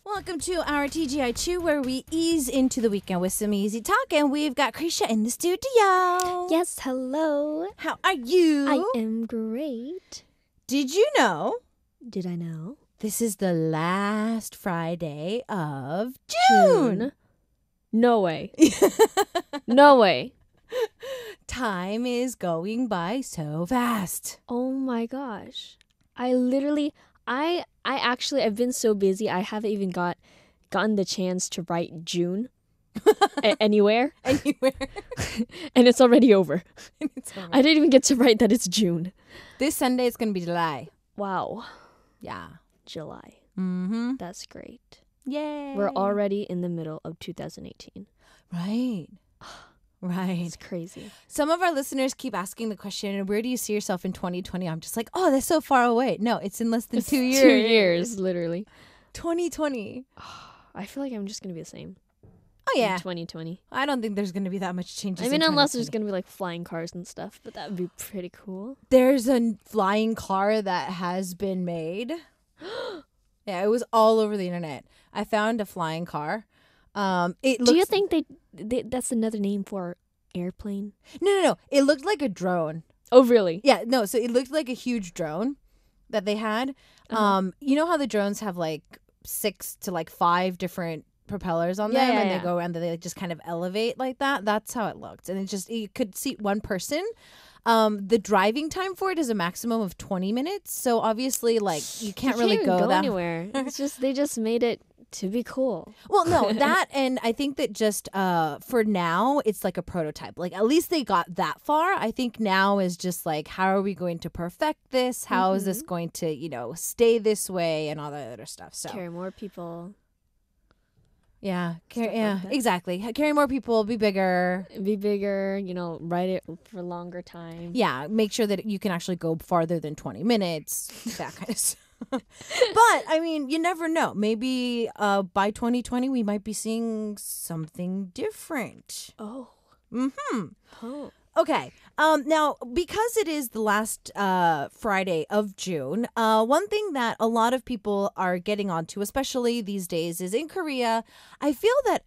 Welcome to our T.G.I. Chu, where we ease into the weekend with some easy talk, and we've got Kriesha in the studio. Yes, hello. How are you? I am great. Did you know Did I know? this is the last Friday of June? No way. No way. Time is going by so fast. Oh my gosh. I've been so busy I haven't even gotten the chance to write June anywhere. Anywhere. And it's already over. It's over. I didn't even get to write that it's June. This Sunday is going to be July. Wow. Yeah. July. Mm-hmm. That's great. Yay. We're already in the middle of 2018. Right. Right. It's crazy. Some of our listeners keep asking the question, where do you see yourself in 2020? I'm just like, oh, that's so far away. No, it's in less than 2 years. 2 years, literally. 2020. I feel like I'm just going to be the same. Oh, yeah. In 2020. I don't think there's going to be that much changes. I mean, in unless there's 2020. going to be like flying cars and stuff, but that would be pretty cool. There's a flying car that has been made. Yeah, it was all over the internet. I found a flying car. Do you think they that's another name for airplane? No. It looked like a drone. Oh, really? Yeah, no. So it looked like a huge drone that they had. You know how the drones have like 6 to like 5 different propellers on them, and they go around and they just kind of elevate like that. That's how it looked, and you could seat one person. The driving time for it is a maximum of 20 minutes. So obviously, like you can't really even go that anywhere. It's just they just made it to be cool. Well, no, that, and I think that just for now, it's like a prototype. Like at least they got that far. I think now is just like, how are we going to perfect this? How is this going to, stay this way and all that other stuff? So Carry more people. Yeah, like that. Exactly. Carry more people, be bigger. Be bigger, ride it for longer time. Yeah, make sure that you can actually go farther than 20 minutes, that kind of stuff. But, I mean, you never know. Maybe by 2020, we might be seeing something different. Oh. Mm-hmm. Oh. Okay. Now, because it is the last Friday of June, one thing that a lot of people are getting onto, especially these days, is in Korea. I feel that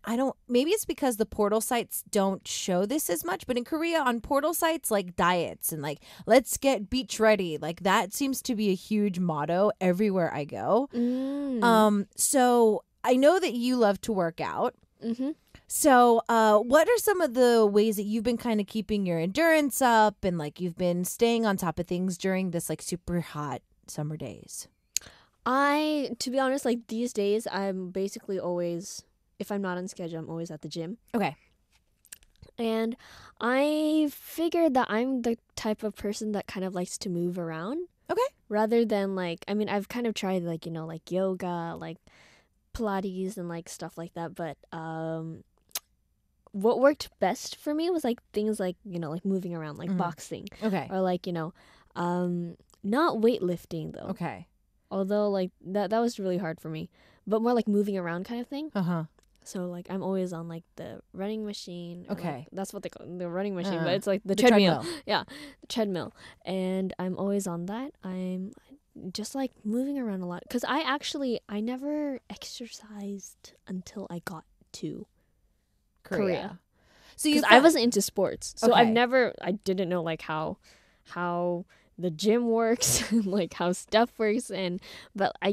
maybe it's because the portal sites don't show this as much, but in Korea on portal sites like diets and like, let's get beach ready, like that seems to be a huge motto everywhere I go. So I know that you love to work out. Mm-hmm. So, what are some of the ways that you've been kind of keeping your endurance up and like you've been staying on top of things during this like super hot summer days? To be honest, like these days, I'm basically always, if I'm not on schedule, I'm always at the gym. Okay. And I figured that I'm the type of person that kind of likes to move around. Okay. Rather than I've kind of tried like yoga, like Pilates and like stuff like that. But what worked best for me was like things like, like moving around, like boxing. Okay. Or like, not weightlifting though. Okay. Although like that was really hard for me. But more like moving around kind of thing. Uh-huh. So like I'm always on like the running machine. Okay. Like, that's what they call the running machine, but it's like the treadmill. Yeah, the treadmill. And I'm always on that. I'm just like moving around a lot because I never exercised until I got to Korea. So because I wasn't into sports, so I didn't know like how the gym works and like how stuff works, but I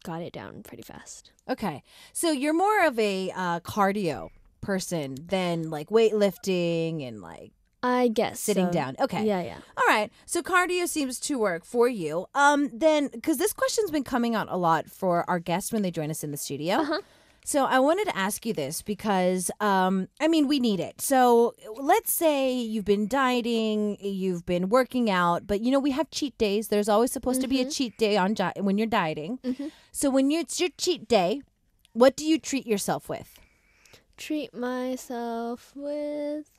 got it down pretty fast. Okay. So you're more of a cardio person than like weightlifting and like I guess sitting so. down. Okay. Yeah. All right. So cardio seems to work for you. Then, because this question's been coming out a lot for our guests when they join us in the studio. Uh-huh. So I wanted to ask you this because, we need it. So let's say you've been dieting, you've been working out, but we have cheat days. There's always supposed to be a cheat day when you're dieting. Mm-hmm. So when it's your cheat day, what do you treat yourself with? Treat myself with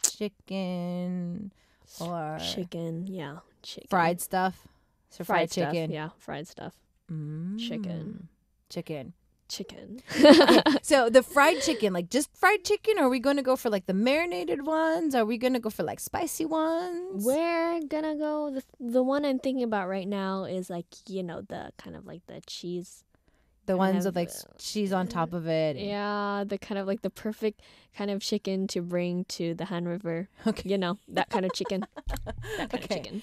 chicken or chicken, yeah, chicken. Fried stuff. So fried chicken. Stuff, yeah, fried stuff. Chicken. chicken. Okay, so the fried chicken, like just fried chicken, or are we going to go for like the marinated ones? Are we going to go for like spicy ones? We're gonna go, the one I'm thinking about right now is like, the kind of like the cheese. The ones with like cheese on top of it. Yeah, the kind of like the perfect kind of chicken to bring to the Han River. Okay. That kind of chicken. That kind of chicken.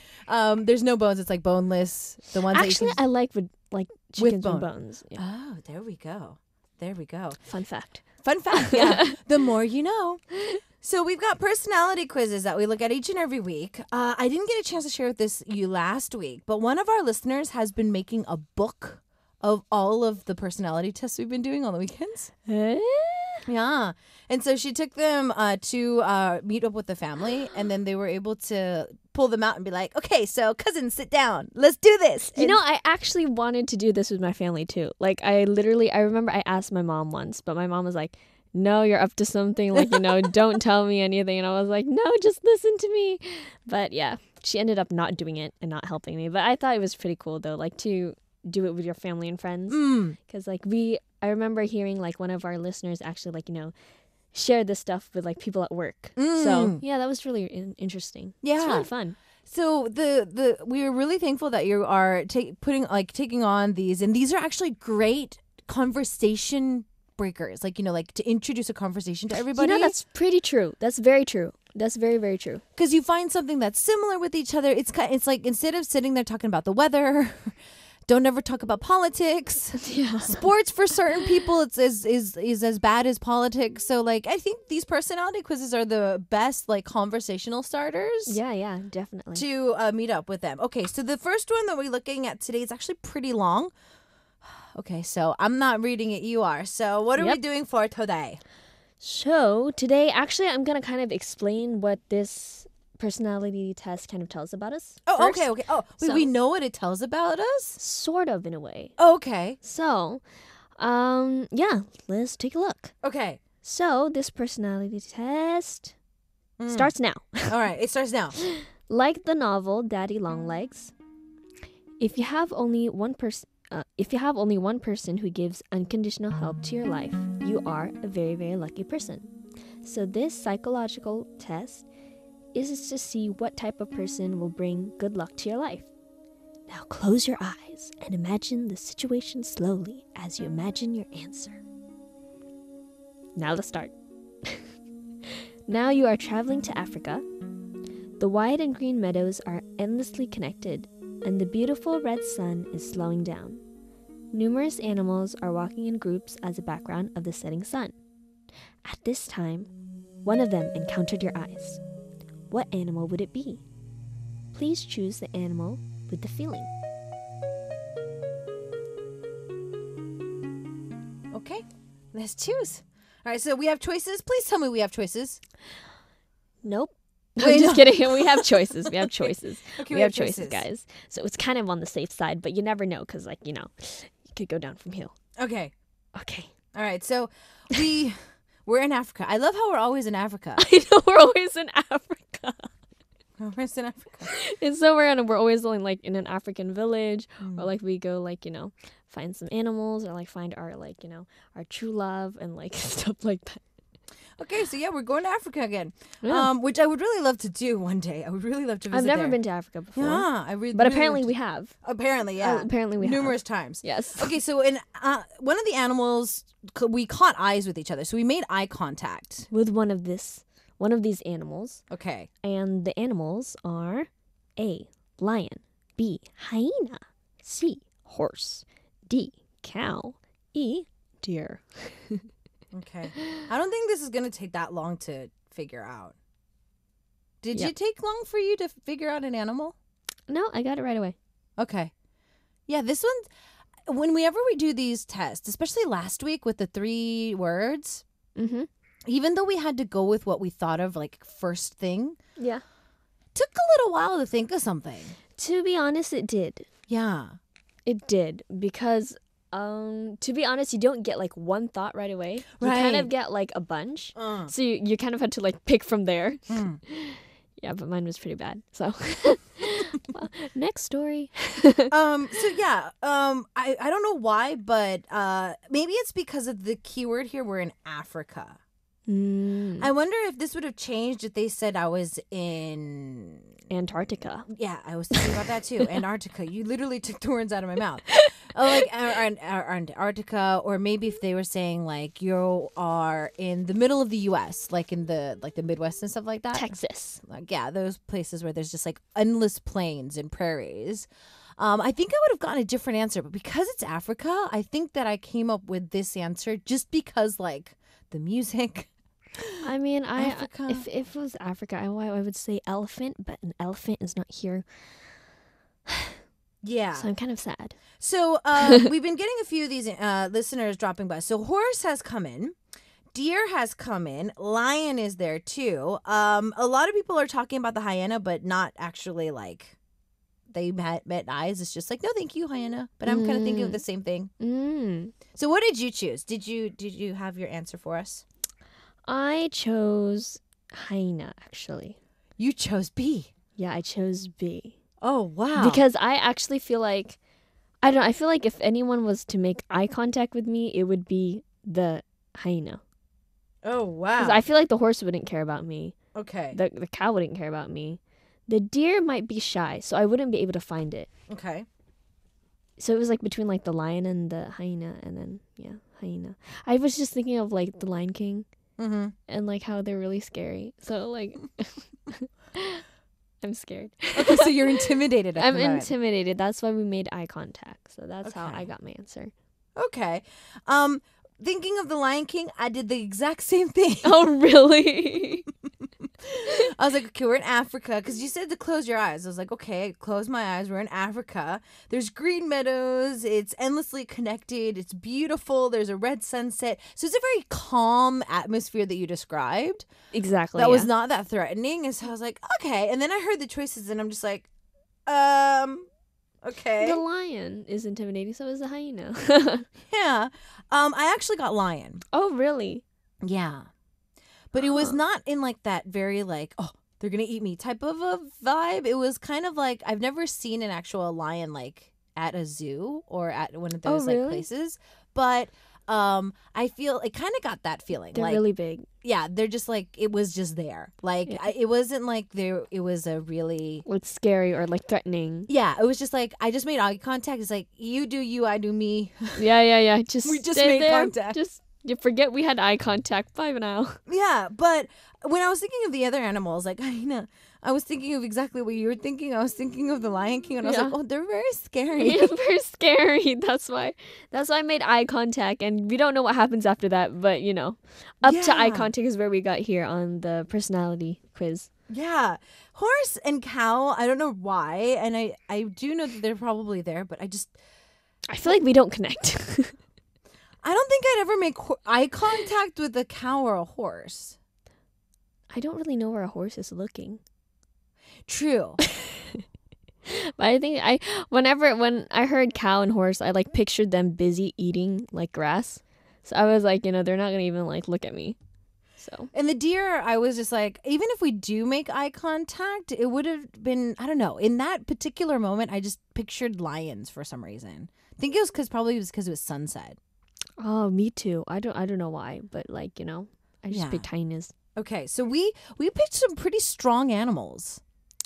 There's no bones. It's like boneless. The ones actually, I like chickens with bone. bones. Yeah. Oh, there we go. Fun fact. Yeah. The more you know. So we've got personality quizzes that we look at each and every week. I didn't get a chance to share with you last week, but one of our listeners has been making a book of all of the personality tests we've been doing on the weekends. Yeah. And so she took them to meet up with the family, and then they were able to pull them out and be like, okay, so cousins, sit down. Let's do this. I actually wanted to do this with my family too. Like I remember I asked my mom once, but my mom was like, no, you're up to something. Like, don't tell me anything. And I was like, no, just listen to me. But yeah, she ended up not doing it and not helping me. But I thought it was pretty cool though, like to do it with your family and friends. Because I remember hearing like one of our listeners actually like, share this stuff with like people at work. So yeah, that was really interesting. Yeah. It's really fun. So we are really thankful that you are taking on these, and these are actually great conversation breakers, like to introduce a conversation to everybody. That's pretty true. That's very true. That's very, very true. Because you find something that's similar with each other. It's like instead of sitting there talking about the weather, don't ever talk about politics. Yeah. Sports for certain people is as bad as politics. So like I think these personality quizzes are the best like conversational starters. Yeah, definitely. To meet up with them. Okay, so the first one that we're looking at today is actually pretty long. Okay, so I'm not reading it, you are. So what are we doing for today? So today, actually, I'm going to kind of explain what this personality test kind of tells about us. Oh, first. okay. Oh, wait, we know what it tells about us? Sort of, in a way. Oh, okay. So, let's take a look. Okay. So, this personality test starts now. All right, it starts now. Like the novel Daddy Longlegs, if you have only one person who gives unconditional help to your life, you are a very, very lucky person. So this psychological test is to see what type of person will bring good luck to your life. Now close your eyes and imagine the situation slowly as you imagine your answer. Now let's start. Now you are traveling to Africa. The wide and green meadows are endlessly connected, and the beautiful red sun is slowing down. Numerous animals are walking in groups as a background of the setting sun. At this time, one of them encountered your eyes. What animal would it be? Please choose the animal with the feeling. Okay, let's choose. All right, so we have choices. Please tell me we have choices. Nope. Wait, I'm just kidding. We have choices. We have choices. Okay, we have choices, guys. So it's kind of on the safe side, but you never know because, you could go down from here. Okay. Okay. All right, so we're in Africa. I love how we're always in Africa. I know we're always in Africa. We're always in Africa. It's so random. We're always like in an African village, or like we go find some animals, or find our our true love and stuff like that. Okay, so yeah, we're going to Africa again, Yeah. which I would really love to do one day. I would really love to visit. I've never there. been to Africa before. Yeah, but apparently we have. Apparently, yeah. Apparently we have. Numerous times. Yes. Okay, so in one of the animals, we caught eyes with each other, so we made eye contact with one of these animals. Okay. And the animals are A, lion, B, hyena, C, horse, D, cow, E, deer. Okay. I don't think this is going to take that long to figure out. Did you take long for you to figure out an animal? No, I got it right away. Okay. Yeah, this one, whenever we do these tests, especially last week with the 3 words, even though we had to go with what we thought of first thing, took a little while to think of something. To be honest, it did. Yeah. It did, because to be honest, you don't get one thought right away. You kind of get a bunch. So you kind of had to pick from there. Yeah, but mine was pretty bad. So, well, next story. So yeah, I don't know why, but maybe it's because of the keyword here. We're in Africa. I wonder if this would have changed if they said I was in Antarctica. Yeah, I was thinking about that too. Antarctica. You literally took the words out of my mouth. Like Antarctica, or maybe if they were saying like you are in the middle of the U.S., like in the Midwest and stuff like that. Texas. Like those places where there's just like endless plains and prairies. I think I would have gotten a different answer, but because it's Africa, I think that I came up with this answer just because like the music. I mean, Africa. If it was Africa, I would say elephant, but an elephant is not here. Yeah. So I'm kind of sad. So we've been getting a few of these listeners dropping by. So horse has come in. Deer has come in. Lion is there too. A lot of people are talking about the hyena, but not actually like they met eyes. It's just like, no, thank you, hyena. But I'm kind of thinking of the same thing. So what did you choose? Did you have your answer for us? I chose hyena, actually. You chose B. Yeah, I chose B. Oh, wow. Because I actually feel like, I feel like if anyone was to make eye contact with me, it would be the hyena. Oh, wow. Because I feel like the horse wouldn't care about me. Okay. The cow wouldn't care about me. The deer might be shy, so I wouldn't be able to find it. Okay. So it was like between like the lion and the hyena, and then, yeah, hyena. I was just thinking of like the Lion King. Mm-hmm. And like how they're really scary. So like I'm scared. Okay, so you're intimidated. I'm intimidated. That's why we made eye contact. So that's how I got my answer. Okay. Thinking of the Lion King, I did the exact same thing. Oh, really? I was like, okay, we're in Africa. Because you said to close your eyes. I was like, okay, close my eyes. We're in Africa. There's green meadows. It's endlessly connected. It's beautiful. There's a red sunset. So it's a very calm atmosphere that you described. Exactly. That was not that threatening. And so I was like, okay. And then I heard the choices and I'm just like, okay. The lion is intimidating, so is the hyena. Yeah. I actually got lion. Oh, really? Yeah. But it was not in like that very like, oh, they're going to eat me type of a vibe. It was kind of like, I've never seen an actual lion like at a zoo or at one of those like places. But I feel it kind of got that feeling. They're like, really big. Yeah, they're just like, it was just there. Like, it wasn't like it was a really... Like scary or like threatening. Yeah, it was just like, I just made eye contact. It's like, you do you, I do me. Yeah. We just made contact. You forget we had eye contact. Bye now. Yeah, but when I was thinking of the other animals, like I was thinking of exactly what you were thinking. I was thinking of the Lion King, and I was like, oh, they're very scary. Yeah, very scary. That's why I made eye contact, and we don't know what happens after that. But up to eye contact is where we got here on the personality quiz. Yeah, horse and cow. I don't know why, and I do know that they're probably there, but I feel like we don't connect. I don't think I'd ever make eye contact with a cow or a horse. I don't really know where a horse is looking. True. But I think when I heard cow and horse, I like pictured them busy eating like grass. So I was like, they're not going to even like look at me. So. And the deer, I was just like, even if we do make eye contact, it would have been, I don't know. In that particular moment, I just pictured lions for some reason. I think it was because it was sunset. Oh, me too. I don't know why, but like, I just picked hyenas. Okay, so we picked some pretty strong animals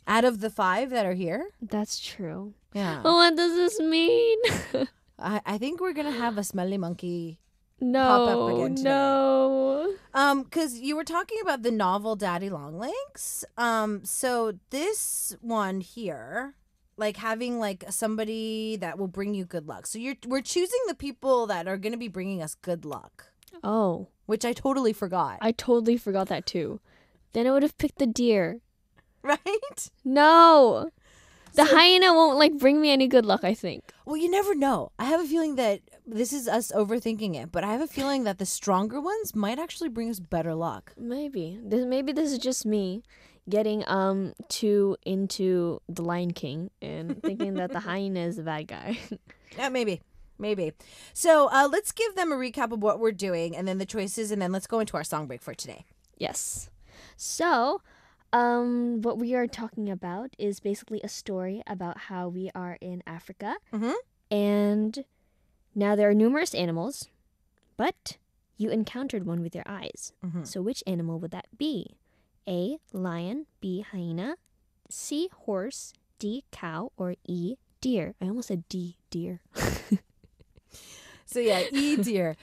out of the 5 that are here. That's true. Yeah. Well, what does this mean? I think we're gonna have a smelly monkey pop up again today. No. Because you were talking about the novel Daddy Longlegs. So this one here, like having like somebody that will bring you good luck. So we're choosing the people that are going to be bringing us good luck. Oh. Which I totally forgot. I totally forgot that too. Then I would have picked the deer. Right? No. The hyena won't like bring me any good luck, I think. Well, you never know. I have a feeling that this is us overthinking it, but I have a feeling that the stronger ones might actually bring us better luck. Maybe this is just me getting too into the Lion King and thinking that the hyena is the bad guy. Yeah, maybe. So let's give them a recap of what we're doing and then the choices, and then let's go into our song break for today. Yes. So What we are talking about is basically a story about how we are in Africa. Mm-hmm. And now there are numerous animals, but you encountered one with your eyes. Mm-hmm. So which animal would that be? A, lion, B, hyena, C, horse, D, cow, or E, deer. I almost said D, deer. So yeah, dear.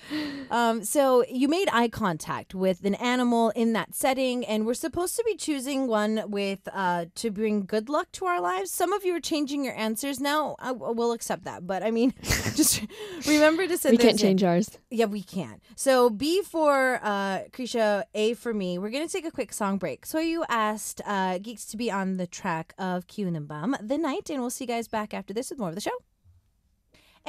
So you made eye contact with an animal in that setting, and we're supposed to be choosing one with to bring good luck to our lives. Some of you are changing your answers now. I will accept that, but I mean, just remember to send. We can't change ours. Yeah, we can. So B for Kriesha, A for me. We're gonna take a quick song break. So you asked Geeks to be on the track of Kyunambam the night, and we'll see you guys back after this with more of the show.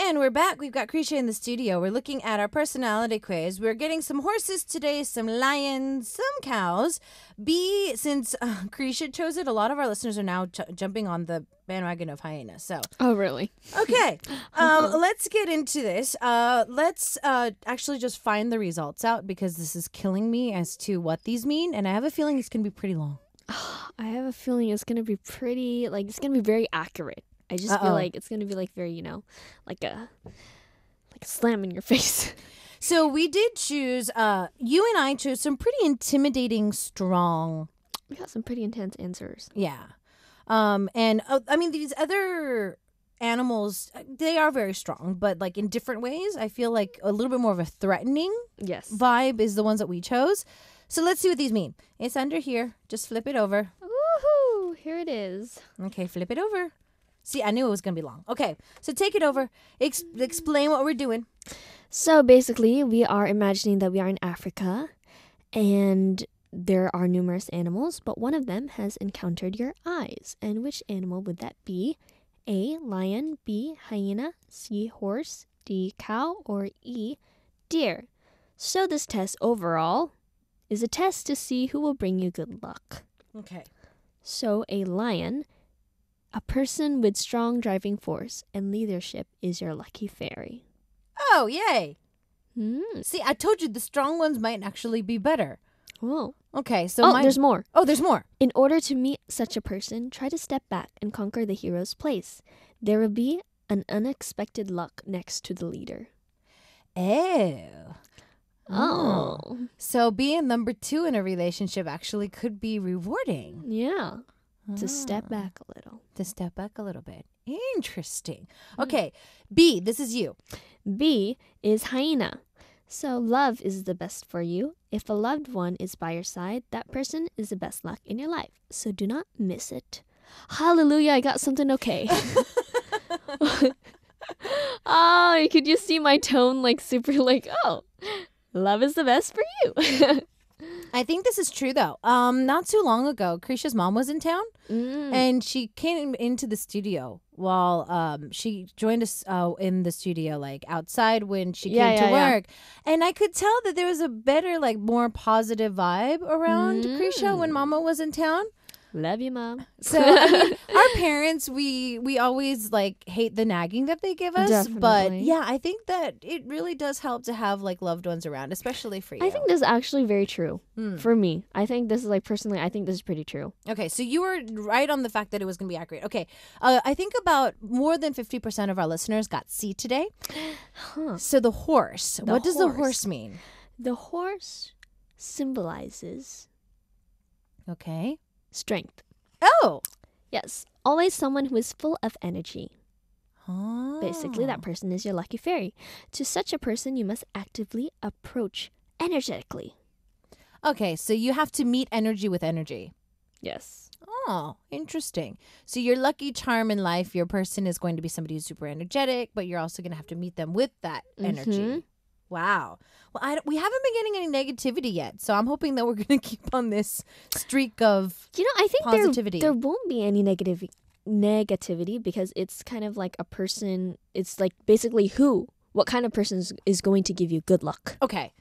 And we're back. We've got Kriesha in the studio. We're looking at our personality quiz. We're getting some horses today, some lions, some cows. B, since Kriesha chose it, a lot of our listeners are now jumping on the bandwagon of hyena. So, oh, really? Okay. Let's get into this. Let's actually just find the results out because this is killing me as to what these mean. And I have a feeling it's going to be pretty long. I have a feeling it's going to be pretty, like, it's going to be very accurate. I just feel like it's going to be like very, like a slam in your face. So we did choose, you and I chose some pretty intimidating, strong. We got some pretty intense answers. Yeah. And I mean, these other animals, they are very strong, but like in different ways. I feel like a little bit more of a threatening vibe is the ones that we chose. So let's see what these mean. It's under here. Just flip it over. Woohoo! Here it is. Okay, flip it over. See, I knew it was going to be long. Okay, so take it over. Explain what we're doing. So basically, we are imagining that we are in Africa and there are numerous animals, but one of them has encountered your eyes. And which animal would that be? A, lion, B, hyena, C, horse, D, cow, or E, deer. So this test overall is a test to see who will bring you good luck. Okay. So a lion, a person with strong driving force and leadership, is your lucky fairy. Oh, yay. See, I told you the strong ones might actually be better. Oh. Okay, so there's more. Oh, there's more. In order to meet such a person, try to step back and conquer the hero's place. There will be an unexpected luck next to the leader. Oh. So being number 2 in a relationship actually could be rewarding. Yeah. To step back a little. To step back a little bit. Interesting. Okay, B, this is you. B is hyena. So love is the best for you. If a loved one is by your side, that person is the best luck in your life. So do not miss it. Hallelujah, I got something okay. Oh, could you see my tone like super like, oh, love is the best for you. I think this is true, though. Not too long ago, Kriesha's mom was in town, and she came into the studio while she joined us in the studio, like outside when she came to work. And I could tell that there was a better, like more positive vibe around Kriesha when Mama was in town. Love you, Mom. So I mean, our parents, we always like hate the nagging that they give us. Definitely. But yeah, I think that it really does help to have like loved ones around, especially for you. I think this is actually very true for me. I think this is like personally, I think this is pretty true. Okay, so you were right on the fact that it was going to be accurate. Okay, I think about more than 50% of our listeners got C today. So the horse. What does the horse mean? The horse symbolizes strength. Oh. Yes. Always someone who is full of energy. Oh. Basically, that person is your lucky fairy. To such a person, you must actively approach energetically. Okay, so you have to meet energy with energy. Yes. Oh, interesting. So your lucky charm in life, your person is going to be somebody who's super energetic, but you're also going to have to meet them with that energy. Wow. Well, we haven't been getting any negativity yet, so I'm hoping that we're going to keep on this streak of I think positivity. There won't be any negativity because it's kind of like a person. It's like basically what kind of person is going to give you good luck. Okay.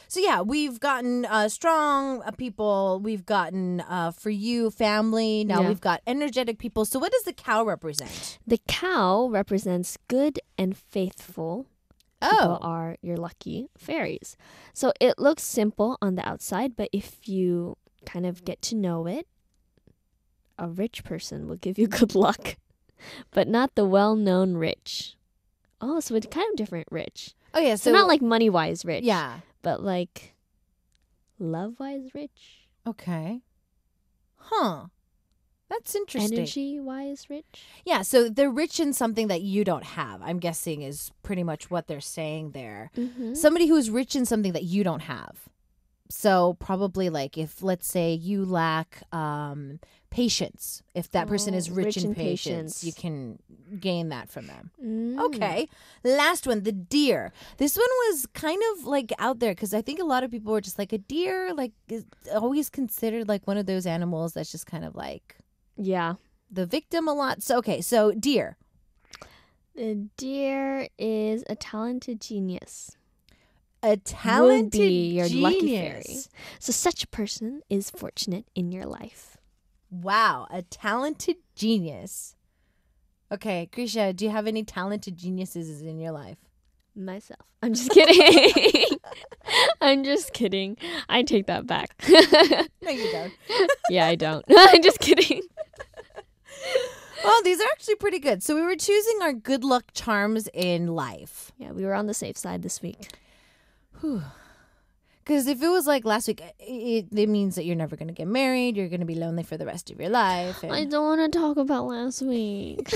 So yeah, we've gotten strong people. We've gotten for you family. Now we've got energetic people. So what does the cow represent? The cow represents good and faithful. People are your lucky fairies. So it looks simple on the outside, but if you kind of get to know it, a rich person will give you good luck, but not the well-known rich. Oh, so it's kind of different rich. Oh, yeah. So not like money-wise rich. Yeah. But like love-wise rich. Okay. Huh. That's interesting. Energy-wise rich. Yeah, so they're rich in something that you don't have, I'm guessing is pretty much what they're saying there. Mm-hmm. Somebody who's rich in something that you don't have. So probably like if, let's say, you lack patience. If that person is rich in patience, you can gain that from them. Okay. Last one, the deer. This one was kind of like out there because I think a lot of people were just like, a deer like is always considered like one of those animals that's just kind of like the victim a lot. So okay, so deer. The deer is a talented genius. A talented would be your genius. Lucky fairy. So such a person is fortunate in your life. Wow, a talented genius. Okay, Kriesha, do you have any talented geniuses in your life? Myself. I'm just kidding. I'm just kidding. I take that back. No, you don't. Yeah, I don't. I'm just kidding. Well, these are actually pretty good. So we were choosing our good luck charms in life. Yeah, we were on the safe side this week. Because if it was like last week, it means that you're never going to get married. You're going to be lonely for the rest of your life. I don't want to talk about last week.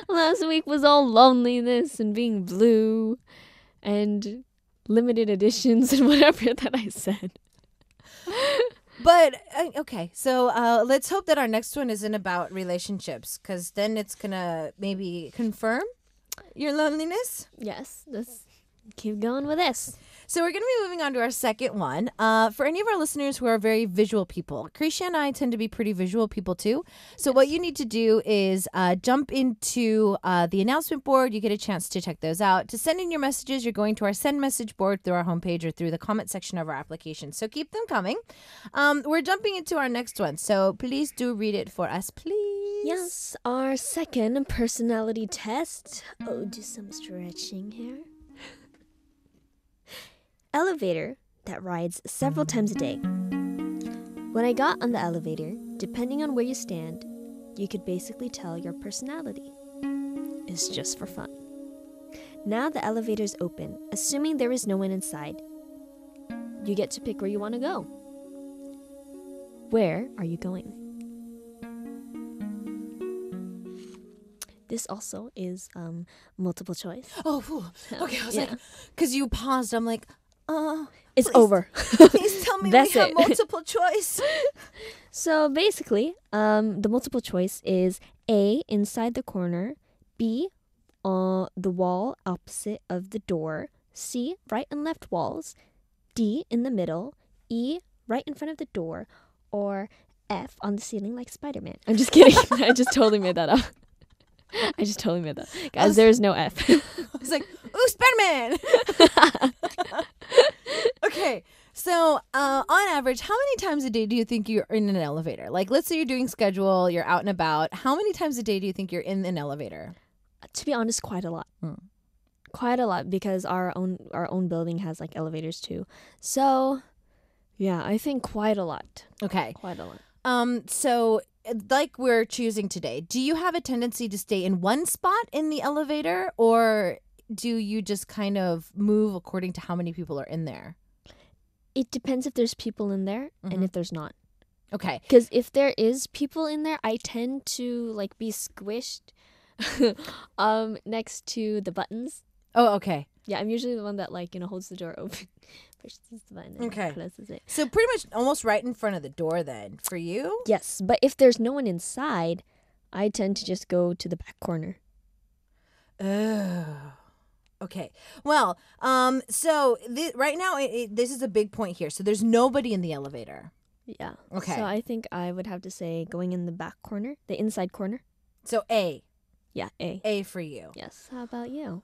Last week was all loneliness and being blue and limited editions and whatever that I said. But, okay, so let's hope that our next one isn't about relationships, because then it's going to maybe confirm your loneliness. Yes, let's keep going with this. So we're going to be moving on to our second one. For any of our listeners who are very visual people, Kriesha and I tend to be pretty visual people too. So what you need to do is jump into the announcement board. You get a chance to check those out. To send in your messages, you're going to our send message board through our homepage or through the comment section of our application. So keep them coming. We're jumping into our next one. So please do read it for us, please. Yes, our second personality test. Oh, do some stretching here. Elevator that rides several times a day. When I got on the elevator, depending on where you stand, you could basically tell your personality. It's just for fun. Now the elevator's open, assuming there is no one inside. You get to pick where you want to go. Where are you going? This also is multiple choice. Oh, okay. I was like, because you paused, I'm like, it's please, over. Please tell me That's we have it. multiple choice. So basically, the multiple choice is A, inside the corner, B, on the wall opposite of the door, C, right and left walls, D, in the middle, E, right in front of the door, or F, on the ceiling like Spider-Man. I'm just kidding. I just totally made that up. Guys, there's no F. I was like, ooh, Spider-Man. Okay, so on average, how many times a day do you think you're in an elevator? Like, let's say you're doing schedule, you're out and about. How many times a day do you think you're in an elevator? To be honest, quite a lot. Quite a lot, because our own building has like elevators too. So, yeah, I think quite a lot. Okay. Quite a lot. So like we're choosing today, do you have a tendency to stay in one spot in the elevator, or do you just kind of move according to how many people are in there? It depends if there's people in there and if there's not. Okay. Because if there is people in there, I tend to like be squished next to the buttons. Oh, okay. Yeah, I'm usually the one that like, holds the door open, pushes the button, and closes it. So pretty much almost right in front of the door then for you? Yes, but if there's no one inside, I tend to just go to the back corner. Oh. Okay. Well, so right now this is a big point here. So there's nobody in the elevator. Yeah. Okay. So I think I would have to say going in the back corner, the inside corner. So A. Yeah, A. A for you. Yes. How about you?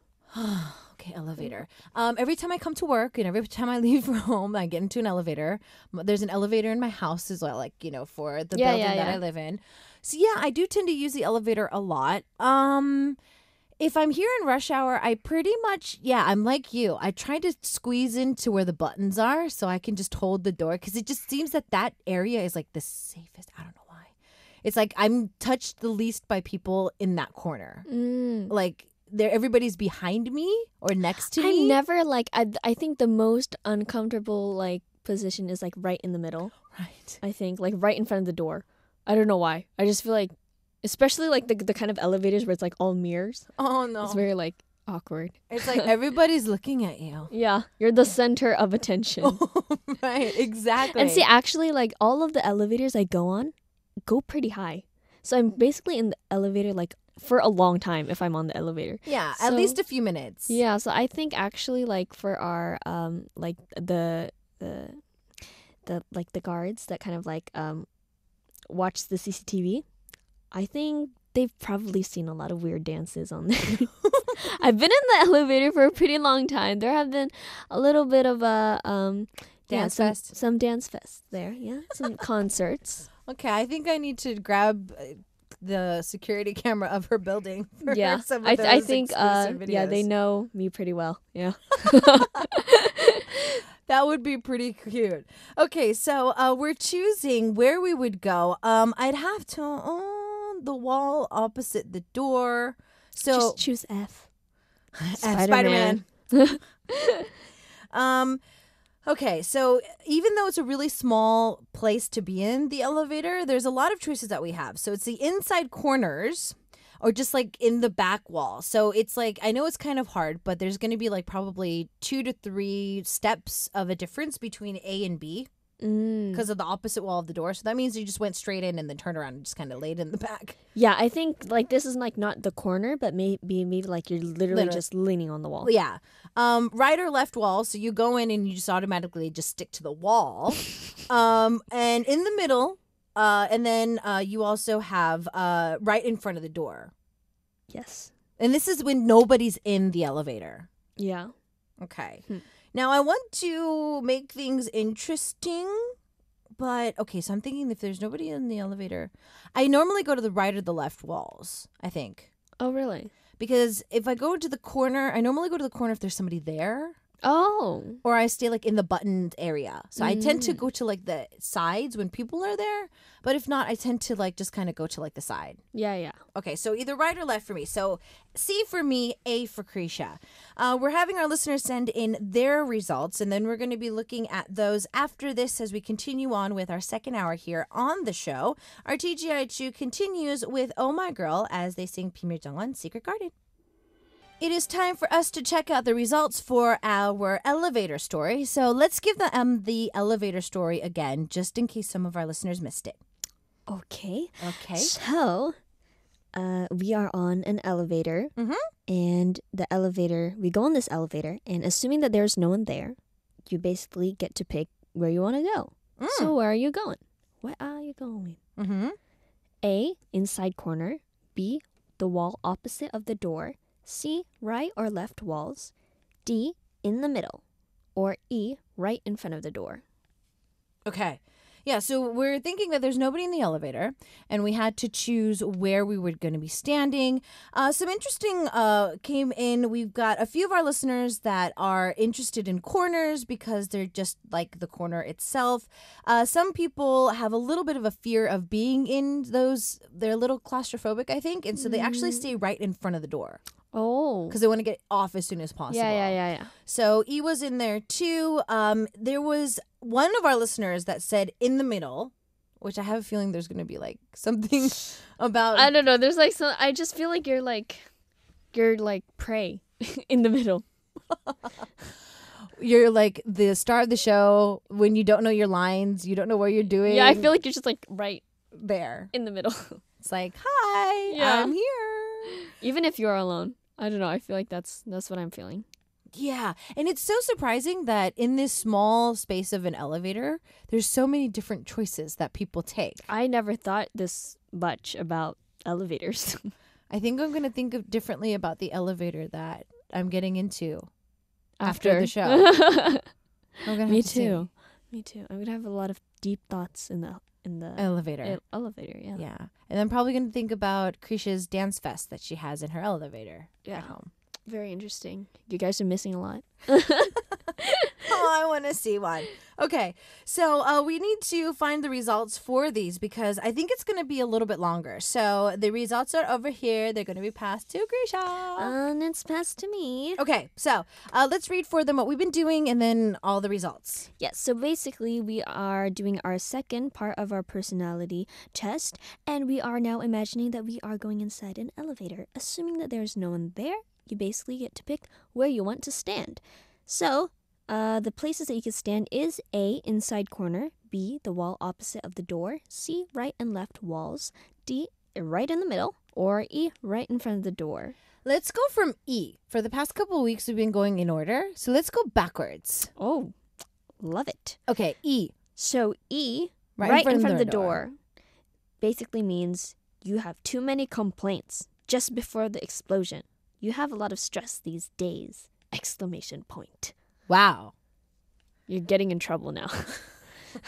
Okay, elevator. Every time I come to work and every time I leave home, I get into an elevator. There's an elevator in my house as well, like, for the building that I live in. So yeah, I do tend to use the elevator a lot. If I'm here in rush hour, I pretty much, I'm like you. I try to squeeze into where the buttons are so I can just hold the door, because it just seems that area is like the safest. I don't know why. It's like I'm touched the least by people in that corner. Like everybody's behind me or next to me. I'm never like I think the most uncomfortable like position is like right in the middle. Right. I think like right in front of the door. I don't know why. I just feel like, especially like the kind of elevators where it's like all mirrors. Oh no. It's very like awkward. It's like everybody's looking at you. Yeah, you're the center of attention. Right, exactly. And see, actually, like all of the elevators I go on go pretty high. So I'm basically in the elevator like for a long time if I'm on the elevator. Yeah, at least a few minutes. Yeah, so I think actually like for our like the like the guards that kind of like watch the CCTV, I think they've probably seen a lot of weird dances on there. I've been in the elevator for a pretty long time. There have been a little bit of a dance fest. Some dance fests there, yeah. Some concerts. Okay, I think I need to grab the security camera of her building for some of those I think videos. yeah, they know me pretty well. Yeah. That would be pretty cute. Okay, so we're choosing where we would go. I'd have to the wall opposite the door. So just choose F. Spider-Man. Okay, so even though it's a really small place to be in, the elevator, there's a lot of choices that we have. So it's the inside corners or just like in the back wall. So it's like, I know it's kind of hard, but there's going to be like probably 2 to 3 steps of a difference between A and B because of the opposite wall of the door. So that means you just went straight in and then turned around and just kind of laid in the back. Yeah, I think like this is like not the corner, but maybe like you're literally just leaning on the wall. Yeah. Right or left wall. So you go in and you just automatically just stick to the wall. And in the middle, and then you also have right in front of the door. Yes. And this is when nobody's in the elevator. Yeah. Okay. Now, I want to make things interesting, but okay, so I'm thinking if there's nobody in the elevator, I normally go to the right or the left walls, I think. Oh, really? Because if I go to the corner, I normally go to the corner if there's somebody there. Oh. Or I stay like in the buttoned area. So I tend to go to like the sides when people are there. But if not, I tend to like just kind of go to like the side. Yeah, yeah. Okay, so either right or left for me. So C for me, A for Kriesha. We're having our listeners send in their results, and then we're going to be looking at those after this as we continue on with our second hour here on the show. Our T.G.I. Chu continues with Oh My Girl as they sing Pimir Jungwon's Secret Garden. It is time for us to check out the results for our elevator story. So let's give the elevator story again, just in case some of our listeners missed it. Okay. Okay. So, we are on an elevator, and we go on this elevator, and assuming that there's no one there, you basically get to pick where you want to go. So, where are you going? Where are you going? A, inside corner. B, the wall opposite of the door. C, right or left walls. D, in the middle. Or E, right in front of the door. Okay. Yeah, so we're thinking that there's nobody in the elevator, and we had to choose where we were going to be standing. Some interesting came in. We've got a few of our listeners that are interested in corners because they're just like the corner itself. Some people have a little bit of a fear of being in those. They're a little claustrophobic, I think, and so they actually stay right in front of the door. Oh. Because they want to get off as soon as possible. Yeah. So E was in there too. There was one of our listeners that said in the middle, which I have a feeling there's going to be like something about. I don't know. There's like some. I just feel like you're like prey in the middle. You're like the star of the show when you don't know your lines, you don't know what you're doing. Yeah, I feel like you're just like right there in the middle. It's like, hi, Yeah. I'm here. Even if you're alone. I don't know. I feel like that's what I'm feeling. Yeah. And it's so surprising that in this small space of an elevator, there's so many different choices that people take. I never thought this much about elevators. I think I'm going to think differently about the elevator that I'm getting into after the show. Me too. Me too. I'm going to have a lot of deep thoughts in the elevator. Elevator, yeah. Yeah. And I'm probably going to think about Kriesha's dance fest that she has in her elevator at home. Very interesting. You guys are missing a lot. Oh, I want to see one. Okay, so we need to find the results for these because I think it's going to be a little bit longer. So the results are over here. They're going to be passed to Kriesha. And it's passed to me. Okay, so let's read for them what we've been doing and then all the results. Yes, so basically we are doing our second part of our personality test, and we are now imagining that we are going inside an elevator. Assuming that there's no one there, you basically get to pick where you want to stand. So, the places that you can stand is A, inside corner, B, the wall opposite of the door, C, right and left walls, D, right in the middle, or E, right in front of the door. Let's go from E. For the past couple of weeks, we've been going in order, so let's go backwards. Oh, love it. Okay, E. So E, right in front of the door, basically means you have too many complaints just before the explosion. You have a lot of stress these days! Exclamation point. Wow. You're getting in trouble now.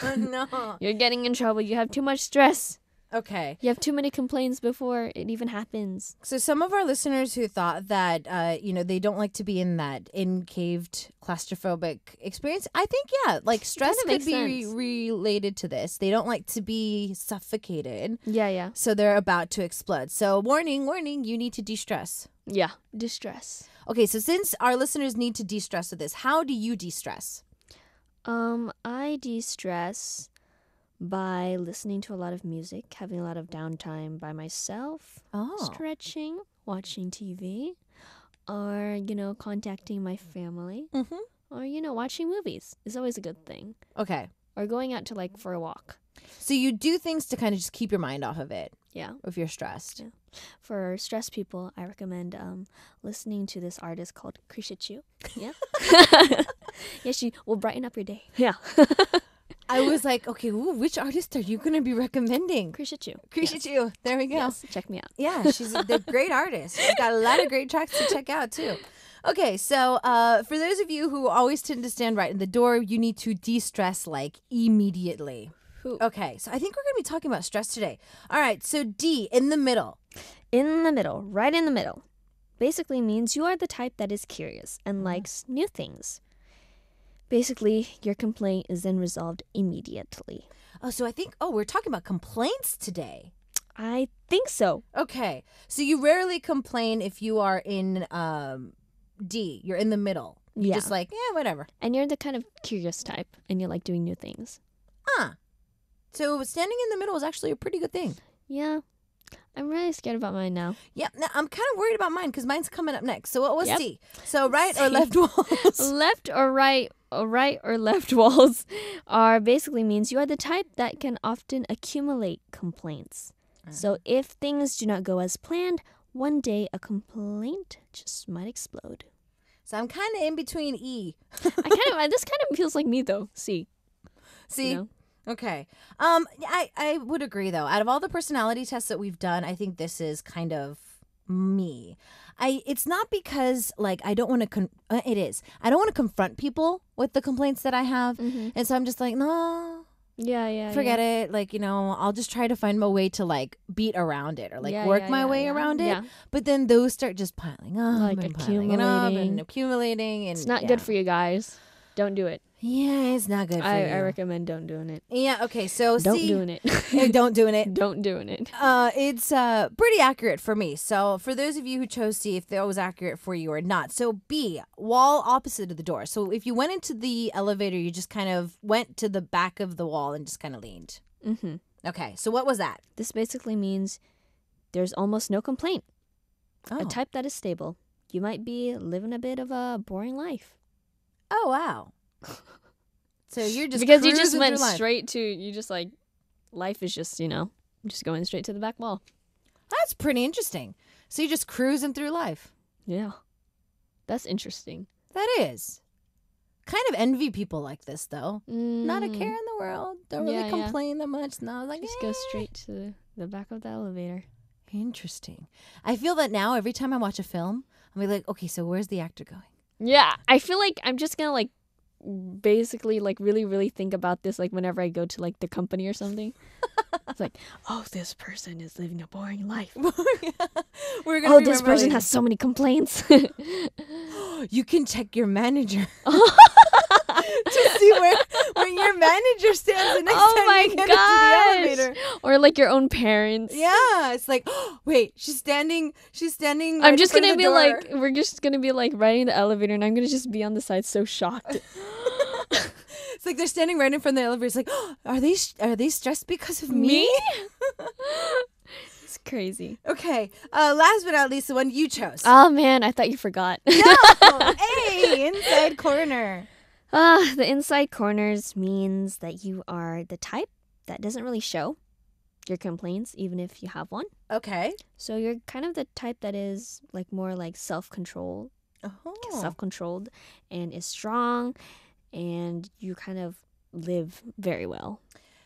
Oh, no. You're getting in trouble. You have too much stress. Okay. You have too many complaints before it even happens. So some of our listeners who thought that, they don't like to be in that encaved claustrophobic experience, I think, yeah, like stress could be related to this. They don't like to be suffocated. Yeah. So they're about to explode. So warning, you need to de-stress. Yeah, distress. Okay, so since our listeners need to de-stress with this, how do you de-stress? I de-stress by listening to a lot of music, having a lot of downtime by myself, stretching, watching TV, or, contacting my family, or, watching movies is always a good thing. Okay. Or going out to, for a walk. So you do things to kind of just keep your mind off of it. Yeah. If you're stressed. Yeah. For stressed people, I recommend listening to this artist called Kriesha Chu. Yeah. Yeah, she will brighten up your day. Yeah. I was like, okay, which artist are you going to be recommending? Kriesha Chu. Kriesha Chu. There we go. Yes, check me out. Yeah, she's a great artist. She's got a lot of great tracks to check out, too. Okay, so for those of you who always tend to stand right in the door, you need to de-stress, immediately. Okay, so I think we're going to be talking about stress today. All right, so D, in the middle. In the middle, right in the middle. Basically means you are the type that is curious and likes new things. Basically, your complaint is then resolved immediately. Oh, so I think, we're talking about complaints today. I think so. Okay, so you rarely complain if you are in D. You're in the middle. You're just whatever. And you're the kind of curious type, and you like doing new things. So standing in the middle is actually a pretty good thing. Yeah. I'm really scared about mine now. Yeah, now I'm kind of worried about mine because mine's coming up next. So what was C? So right or left walls? Left or right or left walls are basically means you are the type that can often accumulate complaints. So if things do not go as planned, one day a complaint just might explode. So I'm kind of in between E. This kind of feels like me though. C. Okay. I would agree though. Out of all the personality tests that we've done, I think this is kind of me. It's not because I don't want to it is. I don't want to confront people with the complaints that I have. And so I'm just like, no. Yeah. Forget it. I'll just try to find my way to beat around it or work my way around it. Yeah. But then those start just piling up and piling up and accumulating. And it's not good for you guys. Don't do it. Yeah, it's not good for you. I recommend don't doing it. Yeah, okay, so don't doing it. Don't doing it. Don't doing it. It's pretty accurate for me. So for those of you who chose C, if that was accurate for you or not. So B, wall opposite of the door. So if you went into the elevator, you just kind of went to the back of the wall and just kind of leaned. Okay, so what was that? This basically means there's almost no complaint. A type that is stable. You might be living a bit of a boring life. Oh, wow. So you're just because you just went straight to life is just just going straight to the back wall. That's pretty interesting. So you're just cruising through life. Yeah, that's interesting. That is. Kind of envy people like this though. Not a care in the world. Don't really complain that much. No, just go straight to the back of the elevator. Interesting. I feel that now every time I watch a film, I'm like, okay, so where's the actor going? Yeah, I feel like I'm just gonna basically like really, really think about this like whenever I go to like the company or something. It's like, oh, this person is living a boring life. Yeah. This person has so many complaints. You can check your manager to see where your manager stands the next time you get into the elevator. Or like your own parents. Yeah, it's like, wait, she's standing. I'm just gonna be like, we're just gonna be like riding the elevator, and I'm gonna just be on the side so shocked. It's like they're standing right in front of the elevator. It's like, are they stressed because of me? It's crazy. Okay, last but not least, the one you chose. Oh man, I thought you forgot. No, hey, inside corner. The inside corners means that you are the type that doesn't really show your complaints, even if you have one. Okay. So you're kind of the type that is like more like self-controlled, and is strong, and you kind of live very well.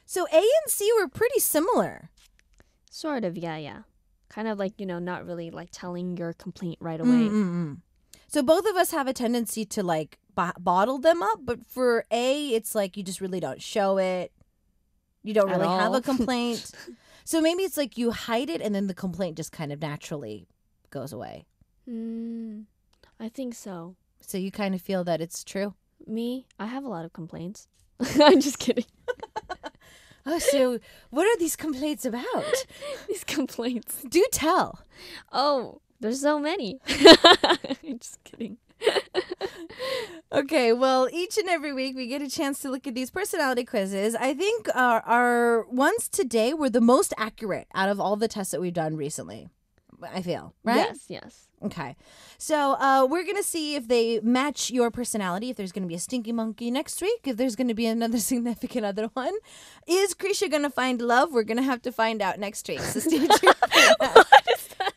So A and C were pretty similar. Sort of, yeah. Kind of like, not really like telling your complaint right away. Mm-mm. So both of us have a tendency to like bottle them up, but for A, it's like you just really don't show it. You don't really have a complaint. So maybe it's like you hide it and then the complaint just kind of naturally goes away. I think so. So you kind of feel that it's true? Me? I have a lot of complaints. I'm just kidding. Oh, so what are these complaints about? These complaints. Do tell. Oh, there's so many. I'm just kidding. Okay, well, each and every week we get a chance to look at these personality quizzes. I think our ones today were the most accurate out of all the tests that we've done recently, I feel, right? Yes. Okay, so we're going to see if they match your personality, if there's going to be a stinky monkey next week, if there's going to be another significant other one. Is Kriesha going to find love? We're going to have to find out next week. So stay tuned for that. What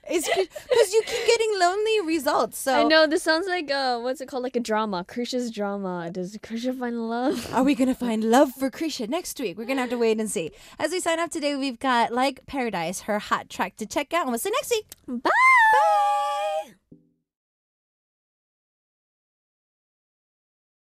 is that? Because you keep getting lonely results. So I know, this sounds like, what's it called? Like a drama. Kriesha's drama. Does Kriesha find love? Are we going to find love for Kriesha next week? We're going to have to wait and see. As we sign off today, we've got Like Paradise, her hot track to check out. And we'll see you next week. Bye!